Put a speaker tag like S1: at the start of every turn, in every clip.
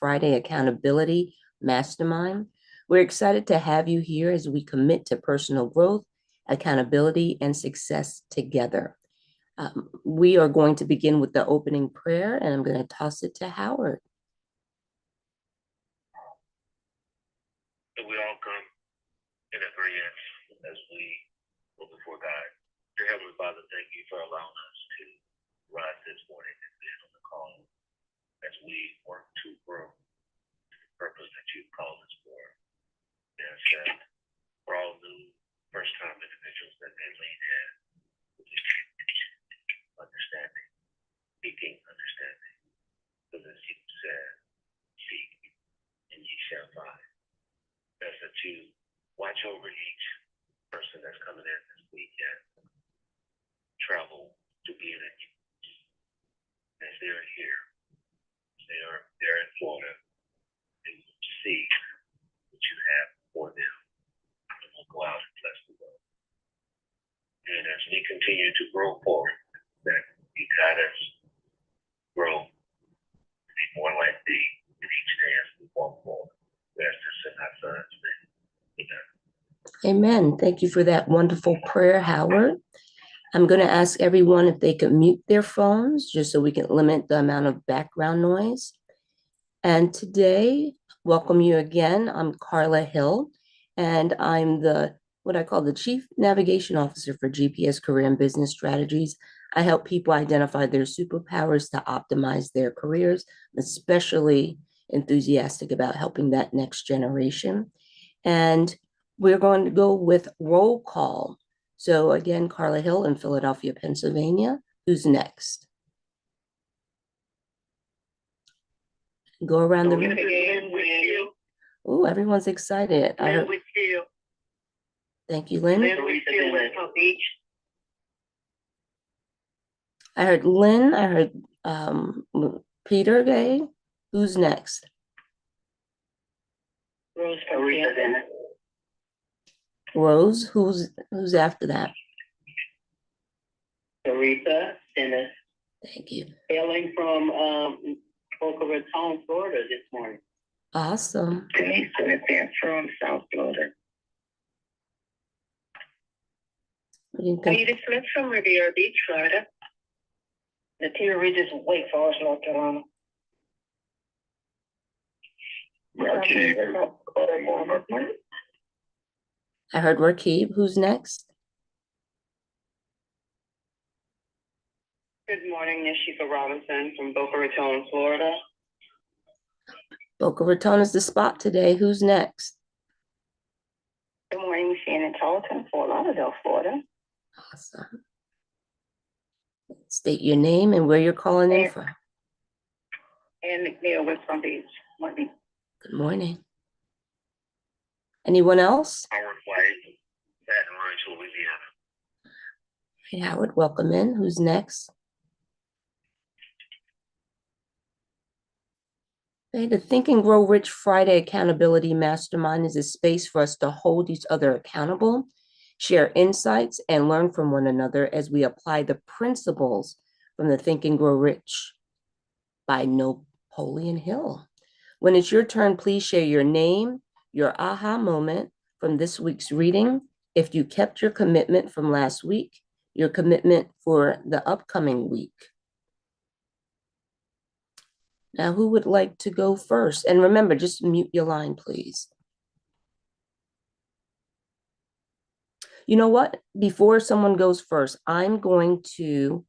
S1: Friday Accountability Mastermind. We're excited to have you here as we commit to personal growth, accountability, and success together. We are going to begin with the opening prayer, and I'm going to toss it to Howard.
S2: We all come in agreement as we go before God. Dear Heavenly Father, thank you for allowing us to rise this morning and be on the call as we work to grow to the purpose that you've called us for. Yes, for all new first-time individuals that they lean in with understanding, seeking understanding. Because as you said, seek and ye shall find. That's that you watch over each person that's coming in this weekend, travel to be in it as they're here. They're in Florida. They will see what you have for them. And we'll go out and bless the world. And as we continue to grow forward, that you got us grow to be more like thee in each day as we walk forward. That's just in our son's name.
S1: Amen. Thank you for that wonderful prayer, Howard. I'm going to ask everyone if they could mute their phones just so we can limit the amount of background noise. And today, welcome you again. I'm Carla Hill, and I'm what I call the Chief Navigation Officer for GPS Career and Business Strategies. I help people identify their superpowers to optimize their careers, especially enthusiastic about helping that next generation. And we're going to go with roll call. So again, Carla Hill in Philadelphia, Pennsylvania. Who's next? Go around the room. Oh, everyone's excited. Thank you, Lynn. I heard Lynn. I heard Peter Gay. Who's next? Rose. Who's after that?
S3: Teresa Dennis.
S1: Thank you.
S3: Hailing from Boca Raton, Florida this morning.
S1: Awesome.
S3: Denise from South Florida. Anita Smith from Riviera Beach, Florida. Natia Regis, Wake Forest, North Carolina.
S1: I heard Rakib. Who's next?
S3: Good morning, Nishika Robinson from Boca Raton, Florida.
S1: Boca Raton is the spot today. Who's next?
S3: Good morning, Shannon Tarleton, Fort Lauderdale, Florida.
S1: Awesome. State your name and where you're calling in from.
S3: And McNeill, West Palm Beach. Morning.
S1: Good morning. Anyone else?
S2: Howard White, Baton Rouge, Louisiana.
S1: Hey, Howard, welcome in. Who's next? Okay, the Think and Grow Rich Friday Accountability Mastermind is a space for us to hold each other accountable, share insights, and learn from one another as we apply the principles from the Think and Grow Rich by Napoleon Hill. When it's your turn, please share your name, your aha moment from this week's reading, if you kept your commitment from last week, your commitment for the upcoming week. Now, who would like to go first? And remember, just mute your line, please. You know what? Before someone goes first, I'm going to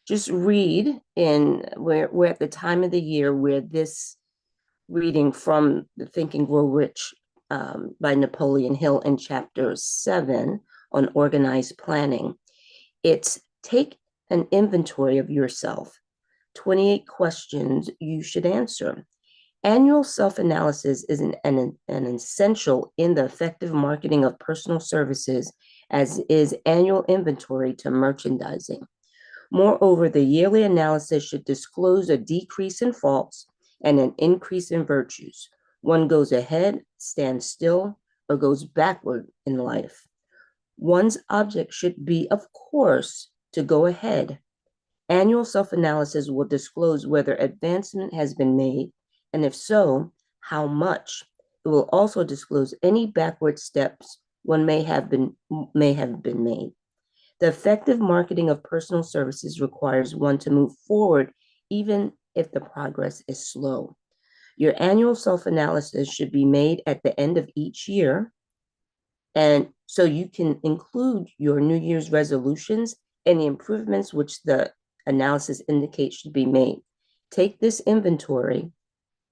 S1: just read we're at the time of the year where this reading from the Think and Grow Rich by Napoleon Hill in chapter 7 on organized planning. It's take an inventory of yourself, 28 questions you should answer. Annual self-analysis is an essential in the effective marketing of personal services, as is annual inventory to merchandising. Moreover, the yearly analysis should disclose a decrease in faults and an increase in virtues. One goes ahead, stands still, or goes backward in life. One's object should be, of course, to go ahead. Annual self-analysis will disclose whether advancement has been made And if so, how much? It will also disclose any backward steps one may have been made. The effective marketing of personal services requires one to move forward even if the progress is slow. Your annual self-analysis should be made at the end of each year, and so you can include your New Year's resolutions and the improvements which the analysis indicates should be made. Take this inventory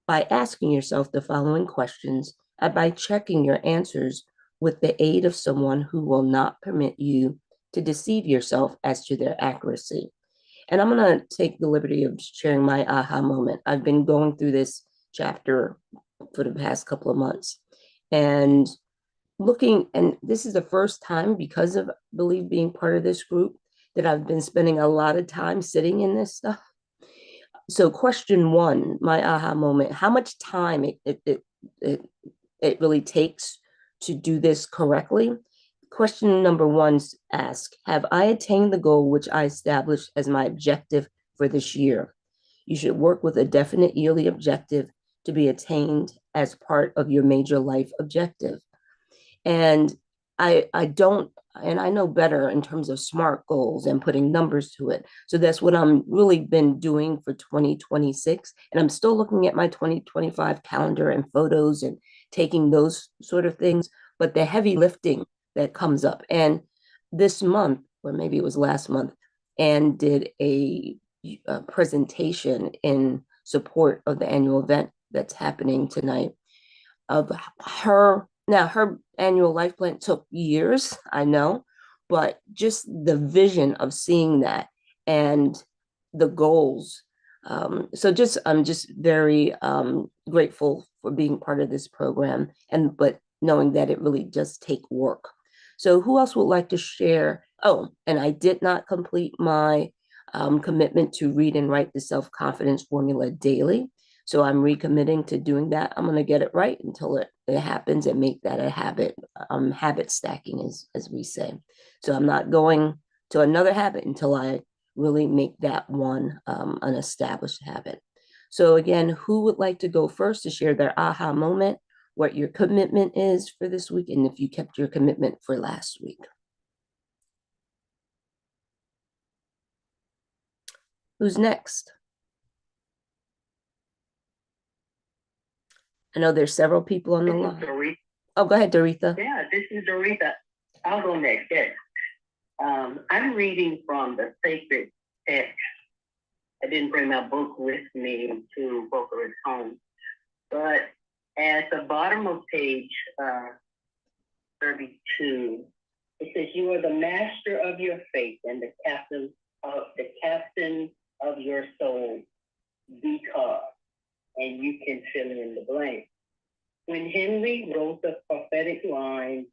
S1: by asking yourself the following questions and by checking your answers with the aid of someone who will not permit you to deceive yourself as to their accuracy. And I'm going to take the liberty of sharing my aha moment. I've been going through this chapter for the past couple of months and looking, and this is the first time, because of, I believe, being part of this group, that I've been spending a lot of time sitting in this stuff. So question one, my aha moment, how much time it really takes to do this correctly. Question number one asks, have I attained the goal which I established as my objective for this year? You should work with a definite yearly objective to be attained as part of your major life objective. And I don't, and I know better in terms of SMART goals and putting numbers to it. So that's what I'm really been doing for 2026. And I'm still looking at my 2025 calendar and photos and taking those sort of things, but the heavy lifting that comes up. And this month, or maybe it was last month, Anne did a presentation in support of the annual event that's happening tonight of her. Now, her annual life plan took years, I know, but just the vision of seeing that and the goals. So just I'm just very grateful for being part of this program, and but knowing that it really does take work. So who else would like to share? Oh, and I did not complete my commitment to read and write the self-confidence formula daily. So I'm recommitting to doing that. I'm going to get it right until it happens and make that a habit. Habit stacking, as we say. So I'm not going to another habit until I really make that one an established habit. So again, who would like to go first to share their aha moment, what your commitment is for this week, and if you kept your commitment for last week? Who's next? I know there's several people on the line. Oh, go ahead, Doretha.
S3: Yeah, this is Doretha. I'll go next. Yes. I'm reading from the sacred text. I didn't bring my book with me to Boca Raton, but at the bottom of page 32, it says, "You are the master of your fate and the captain of your soul, because," and you can fill in the blank. When Henry wrote the prophetic line,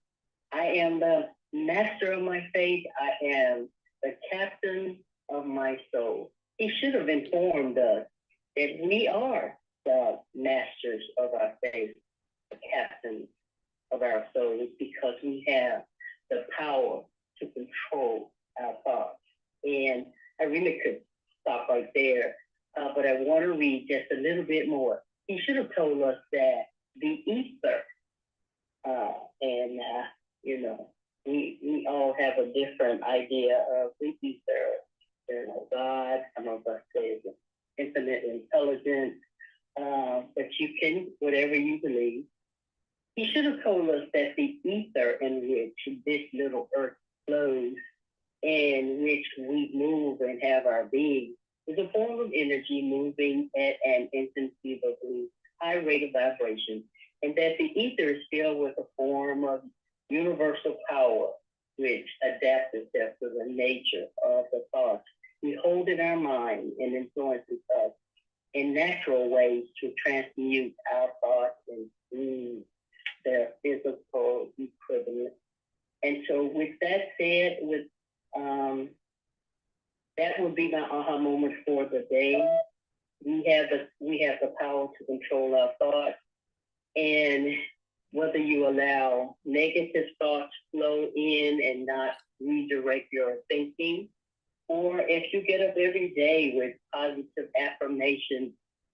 S3: "I am the master of my fate, I am the captain of my soul," he should have informed us that we are the masters of our fate, the captains of our souls, because we have the power to control our thoughts. And I really could stop right there, but I want to read just a little bit more. He should have told us that the ether, you know, we all have a different idea of the ether. You know, God, some of us say infinite intelligence, but you can, whatever you believe. He should have told us that the ether in which this little earth flows, in which we move and have our being, is a form of energy moving at an inconceivably high rate of vibration, and that the ether is filled with a form of universal power which adapts itself to the nature of the thoughts we hold in our mind and influences us in natural ways to transmute our thoughts into their physical equivalent. And so with that said, that would be my aha moment for the day. We have the power to control our thoughts, and whether you allow negative thoughts flow in and not redirect your thinking, or if you get up every day with positive affirmations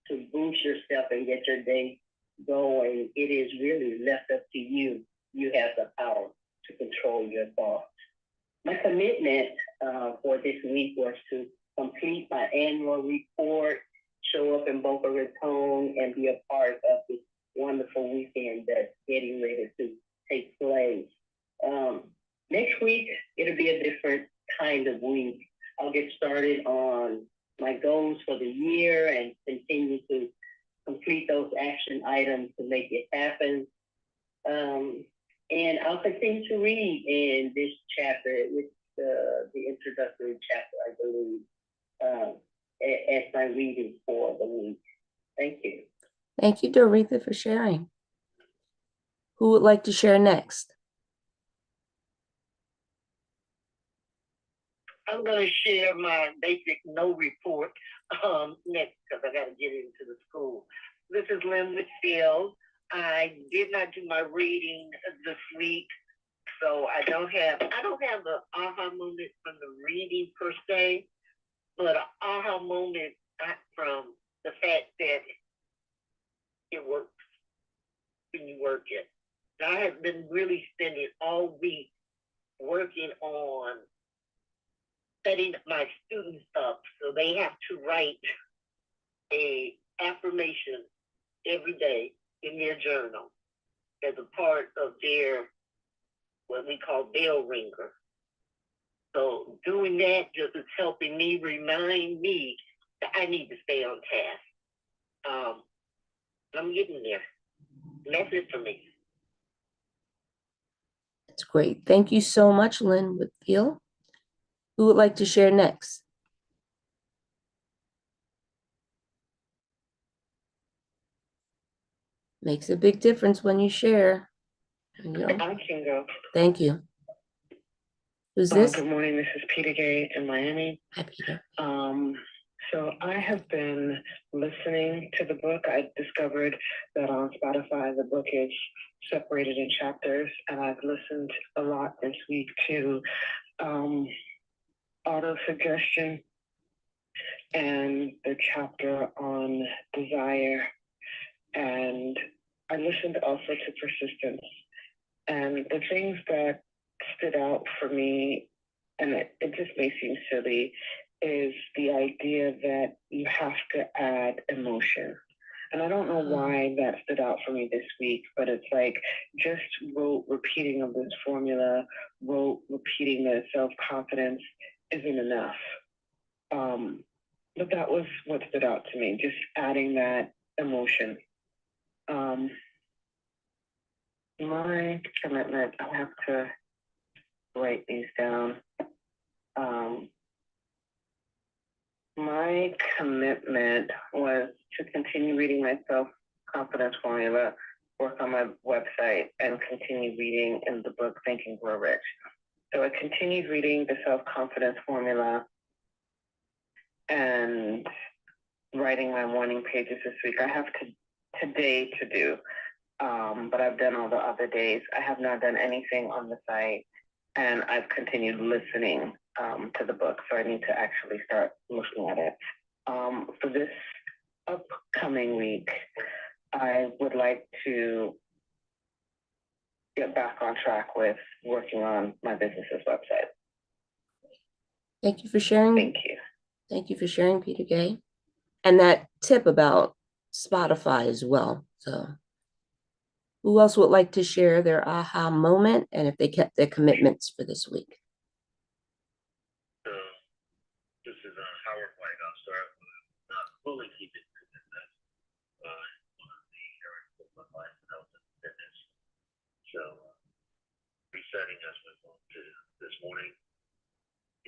S3: to boost yourself and get your day going, it is really left up to you. You have the power to control your thoughts. My commitment for this week was to complete my annual report, show up in Boca Raton, and be a part of this wonderful weekend that's getting ready to take place. Next week, it'll be a different kind of week. I'll get started on my goals for the year and continue to complete those action items to make it happen. And I'll continue to read in this chapter, which the introductory chapter, I believe, as my reading for the week. Thank you.
S1: Thank you, Doretha, for sharing. Who would like to share next?
S4: I'm going to share my basic no report next because I got to get into the school. This is Lynn Whitfield. I did not do my reading this week, so I don't have the aha moment from the reading per se, but an aha moment from the fact that it works when you work it. I have been really spending all week working on setting my students up so they have to write a affirmation every day in their journal as a part of their what we call bell ringer. So doing that just is helping me remind me that I need to stay on task. I'm getting there. And that's it for me.
S1: That's great. Thank you so much, Lynn Whitfield. Who would like to share next? Makes a big difference when you share. You know.
S5: I can go.
S1: Thank you. Who's this?
S5: Good morning. This is Peter Gay in Miami.
S1: Hi, Peter.
S5: So I have been listening to the book. I discovered that on Spotify, the book is separated in chapters, and I've listened a lot this week to auto-suggestion and the chapter on desire. And I listened also to persistence. And the things that stood out for me, and it just may seem silly, is the idea that you have to add emotion. And I don't know why that stood out for me this week, but it's like just repeating of this formula, repeating the self-confidence isn't enough. But that was what stood out to me, just adding that emotion. My commitment, I have to write these down. My commitment was to continue reading my self-confidence formula, work on my website, and continue reading in the book Think and Grow Rich. So I continued reading the self-confidence formula and writing my morning pages this week. I have today to do, but I've done all the other days. I have not done anything on the site, and I've continued listening to the book, so I need to actually start looking at it. For this upcoming week, I would like to get back on track with working on my business's website.
S1: Thank you for sharing.
S5: Thank you.
S1: Thank you for sharing, Peter Gay. And that tip about Spotify as well. So who else would like to share their aha moment and if they kept their commitments for this week?
S2: This is Howard White. I'll start with not fully keeping commitment one of the areas of my life and health and fitness. So resetting as we move to this morning,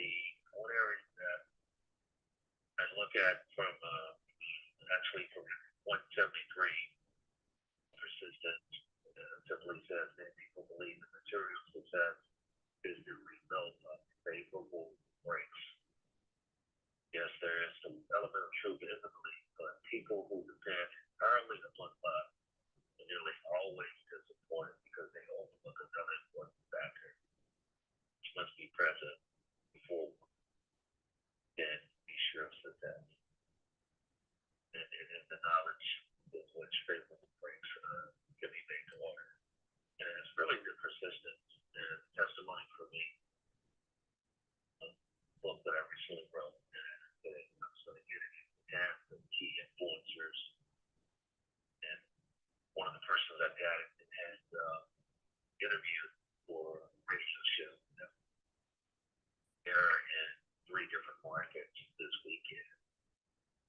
S2: the one area that I look at from actually from 173 persistence simply says that people believe that material success is the result of favorable breaks. Yes, there is some element of truth in the belief, but people who depend entirely upon luck are nearly always disappointed because they overlook another important factor, which must be present before one can be sure of success. And it is the interview for a radio show. They're in 3 different markets this weekend.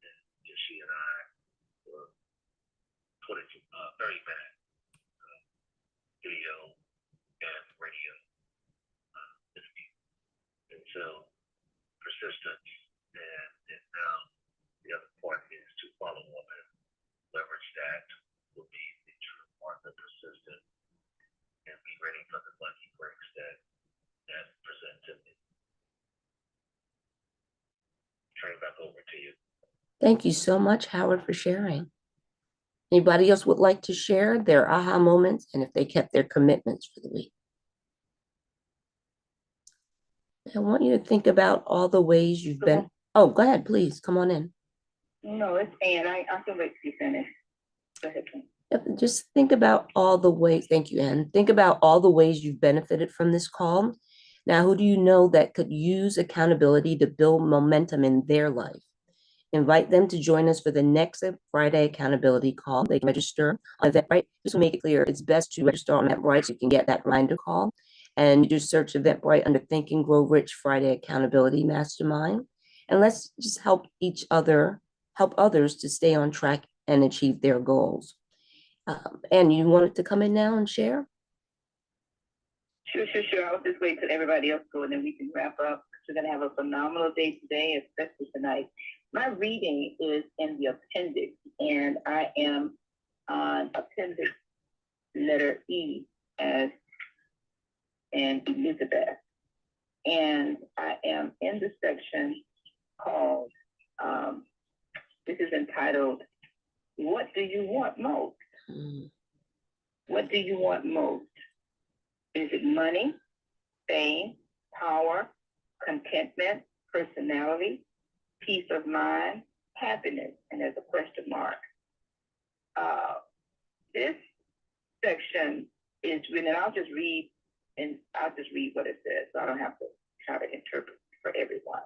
S2: And just she and I were 30-minute video and radio interview. And so persistence and now the other part is to follow up and leverage that will be the true mark of persistence and be ready for the lucky breaks that present to me. Turn it back over to you.
S1: Thank you so much, Howard, for sharing. Anybody else would like to share their aha moments and if they kept their commitments for the week? I want you to think about all the ways you've been. Oh, go ahead, please. Come on in.
S3: No, it's Ann. I can wait till you finish. Go ahead, Ken.
S1: Yep, just think about all the ways. Thank you, Ann. Think about all the ways you've benefited from this call. Now, who do you know that could use accountability to build momentum in their life? Invite them to join us for the next Friday accountability call. They can register on Eventbrite. Just to make it clear, it's best to register on Eventbrite so you can get that reminder call. And you just search Eventbrite under Think and Grow Rich Friday Accountability Mastermind. And let's just help others to stay on track and achieve their goals. And you wanted to come in now and share?
S3: Sure. I'll just wait till everybody else go and then we can wrap up. We're going to have a phenomenal day today, especially tonight. My reading is in the appendix, and I am on appendix letter E as in Elizabeth. And I am in the section called, this is entitled, What Do You Want Most? What do you want most? Is it money, fame, power, contentment, personality, peace of mind, happiness? And there's a question mark. This section is written, and I'll just read what it says, so I don't have to try to interpret for everyone.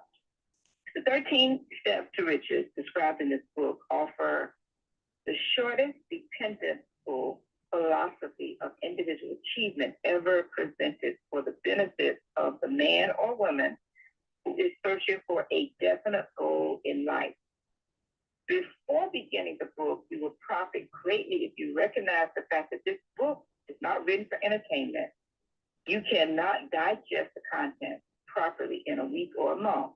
S3: The 13 steps to riches described in this book offer the shortest, dependable philosophy of individual achievement ever presented for the benefit of the man or woman who is searching for a definite goal in life. Before beginning the book, you will profit greatly if you recognize the fact that this book is not written for entertainment. You cannot digest the content properly in a week or a month.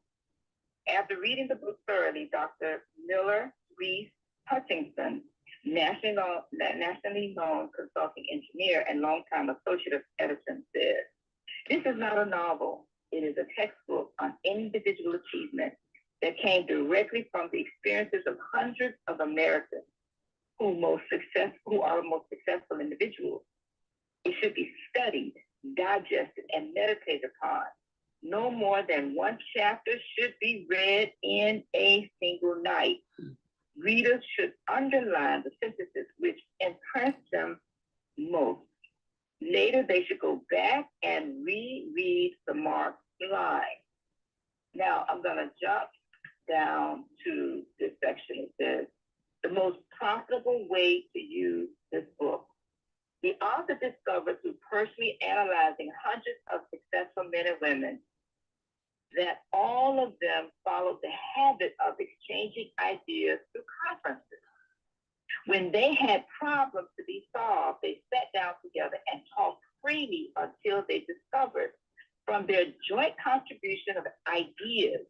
S3: After reading the book thoroughly, Dr. Miller Reese Hutchinson, nationally known consulting engineer and longtime associate of Edison, says, "This is not a novel. It is a textbook on individual achievement that came directly from the experiences of hundreds of Americans who are the most successful individuals. It should be studied, digested, and meditated upon. No more than one chapter should be read in a single night. Readers should underline the sentences which impress them most. Later, they should go back and reread the marked line." Now, I'm going to jump down to this section. It says, the most profitable way to use this book. The author discovered through personally analyzing hundreds of successful men and women that all of them followed the habit of exchanging ideas through conferences. When they had problems to be solved, they sat down together and talked freely until they discovered from their joint contribution of ideas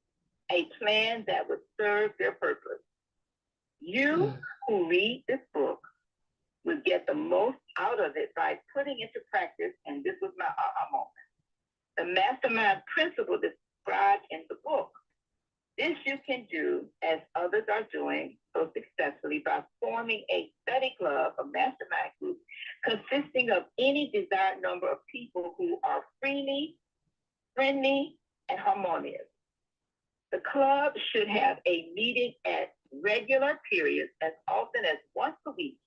S3: a plan that would serve their purpose. You who read this book will get the most out of it by putting into practice, and this was my aha moment, the mastermind principle described in the book. This you can do, as others are doing so successfully, by forming a study club, a mastermind group, consisting of any desired number of people who are friendly, and harmonious. The club should have a meeting at regular periods, as often as once a week.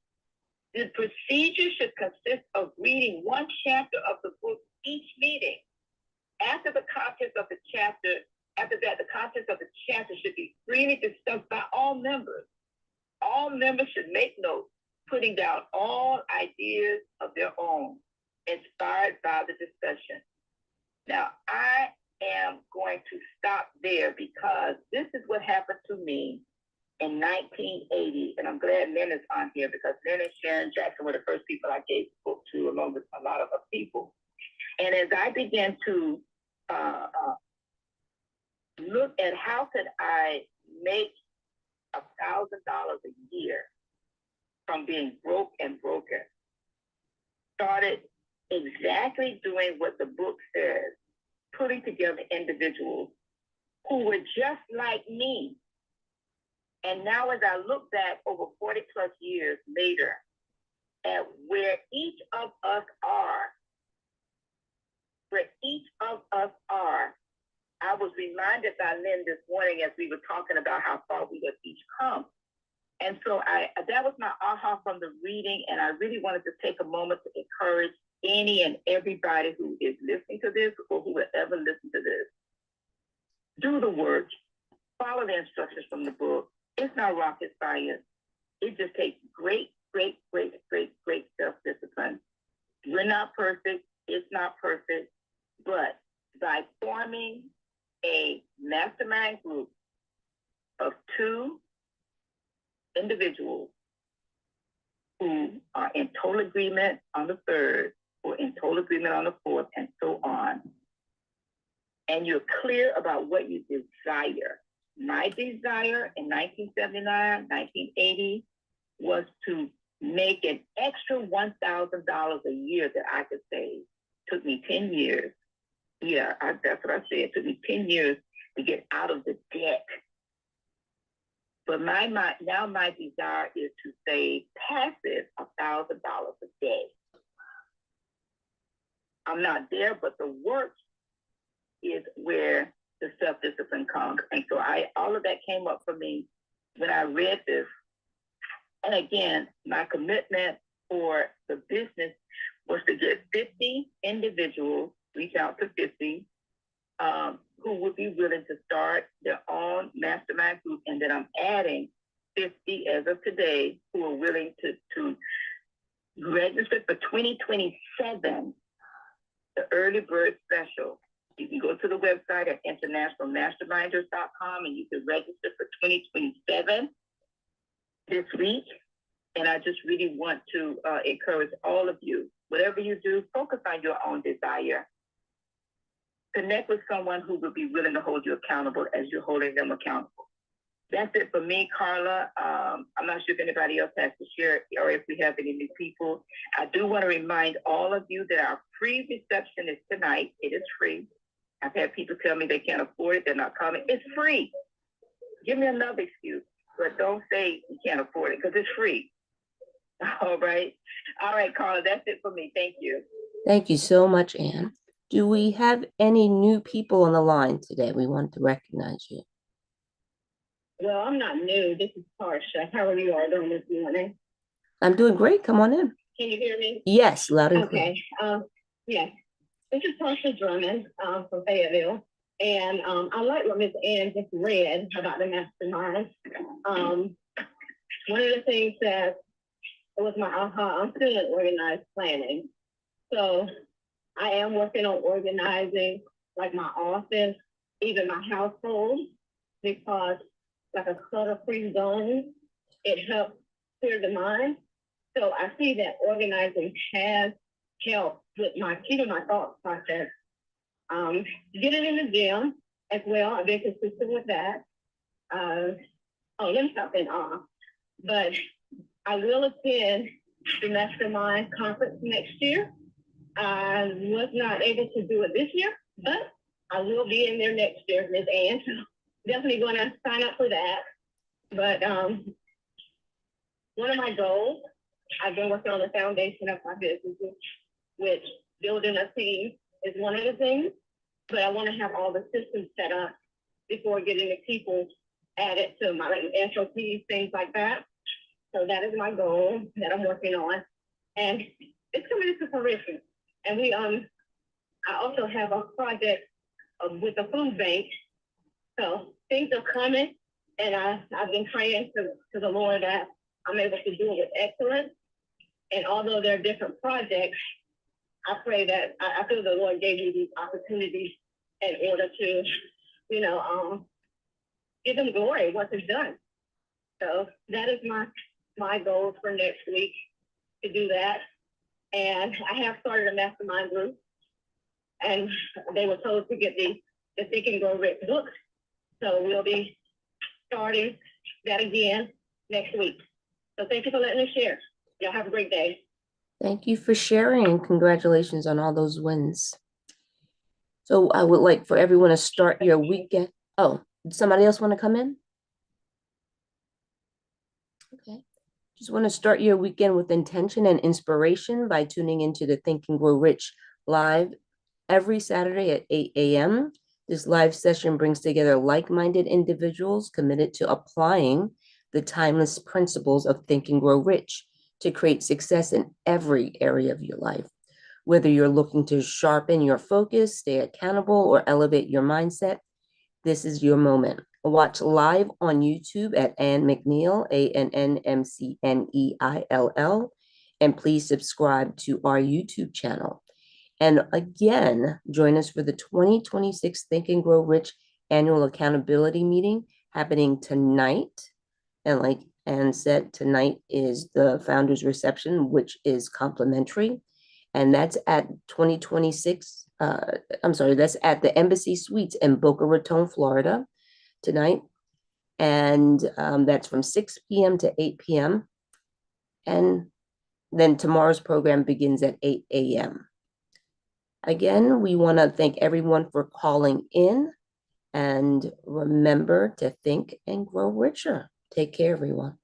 S3: The procedure should consist of reading one chapter of the book each meeting. After that, the contents of the chapter should be freely discussed by all members. All members should make notes, putting down all ideas of their own.
S6: inspired by the discussion. Now, I am going to stop there because this is what happened to me in 1980, and I'm glad Lynn is on here because Lynn and Sharon Jackson were the first people I gave the book to, along with a lot of other people. And as I began to look at how could I make $1,000 a year from being broke and broken, started exactly doing what the book says, putting together individuals who were just like me. And now as I look back over 40 plus years later at where each of us are, I was reminded by Lynn this morning as we were talking about how far we have each come. And so that was my aha from the reading, and I really wanted to take a moment to encourage any and everybody who is listening to this or who will ever listen to this. Do the work, follow the instructions from the book. It's not rocket science. It just takes great self-discipline. We're not perfect. It's not perfect. But by forming a mastermind group of 2 individuals who are in total agreement on the 3rd or in total agreement on the 4th and so on, and you're clear about what you desire. My desire in 1979, 1980 was to make an extra $1,000 a year that I could save. Took me 10 years. Yeah, that's what I said. It took me 10 years to get out of the debt. But now my desire is to save passive $1,000 a day. I'm not there, but the work is where the self-discipline comes. And so all of that came up for me when I read this. And again, my commitment for the business was to get 50 individuals, reach out to 50, who would be willing to start their own mastermind group. And then I'm adding 50 as of today who are willing to register for 2027, the early bird special. You can go to the website at internationalmasterminders.com and you can register for 2027 this week. And I just really want to encourage all of you, whatever you do, focus on your own desire. Connect with someone who will be willing to hold you accountable as you're holding them accountable. That's it for me, Carla. I'm not sure if anybody else has to share or if we have any new people. I do want to remind all of you that our free reception is tonight. It is free. I've had people tell me they can't afford it. They're not coming. It's free. Give me another excuse, but don't say you can't afford it because it's free. All right. All right, Carla, that's it for me. Thank you.
S1: Thank you so much, Anne. Do we have any new people on the line today? We want to recognize you.
S3: Well, I'm not new. This is Tarsha. How are you all doing this morning?
S1: I'm doing great. Come on in.
S3: Can you hear me?
S1: Yes, loud and clear.
S3: Okay. Yes. This is Tarsha Drummond from Fayetteville. And I like what Ms. Ann just read about the mastermind. One of the things that was my aha, I'm still in organized planning. So I am working on organizing like my office, even my household, because like a clutter-free zone, it helps clear the mind. So I see that organizing has helped with keeping my thought process. Getting in the gym as well. I've been consistent with that. Let me stop in but I will attend the Mastermind conference next year. I was not able to do it this year, but I will be in there next year, Ms. Ann. So definitely going to sign up for that. But one of my goals, I've been working on the foundation of my business, which building a team is one of the things, but I want to have all the systems set up before getting the people added to my SOPs, things like that. So that is my goal that I'm working on. And it's coming into fruition. And I also have a project with the food bank. So things are coming, and I've been praying to the Lord that I'm able to do it with excellence. And although there are different projects, I pray that I feel the Lord gave me these opportunities in order to, give him glory once it's done. So that is my goals for next week, to do that. And I have started a mastermind group, and they were told to get the Think and Grow Rich book. So we'll be starting that again next week. So thank you for letting me share. Y'all have a great day.
S1: Thank you for sharing, and congratulations on all those wins. So I would like for everyone to start your weekend. Oh, did somebody else want to come in? Okay. Just want to start your weekend with intention and inspiration by tuning into the Think and Grow Rich live every Saturday at 8 a.m. This live session brings together like-minded individuals committed to applying the timeless principles of Think and Grow Rich to create success in every area of your life. Whether you're looking to sharpen your focus, stay accountable, or elevate your mindset, this is your moment. Watch live on YouTube at Ann McNeill, ANNMCNEILL, and please subscribe to our YouTube channel. And again, join us for the 2026 Think and Grow Rich annual accountability meeting happening tonight. And like Ann said, tonight is the founders reception, which is complimentary. And that's at 2026. That's at the Embassy Suites in Boca Raton, Florida tonight. And that's from 6 p.m. to 8 p.m. And then tomorrow's program begins at 8 a.m. Again, we want to thank everyone for calling in, and remember to think and grow richer. Take care, everyone.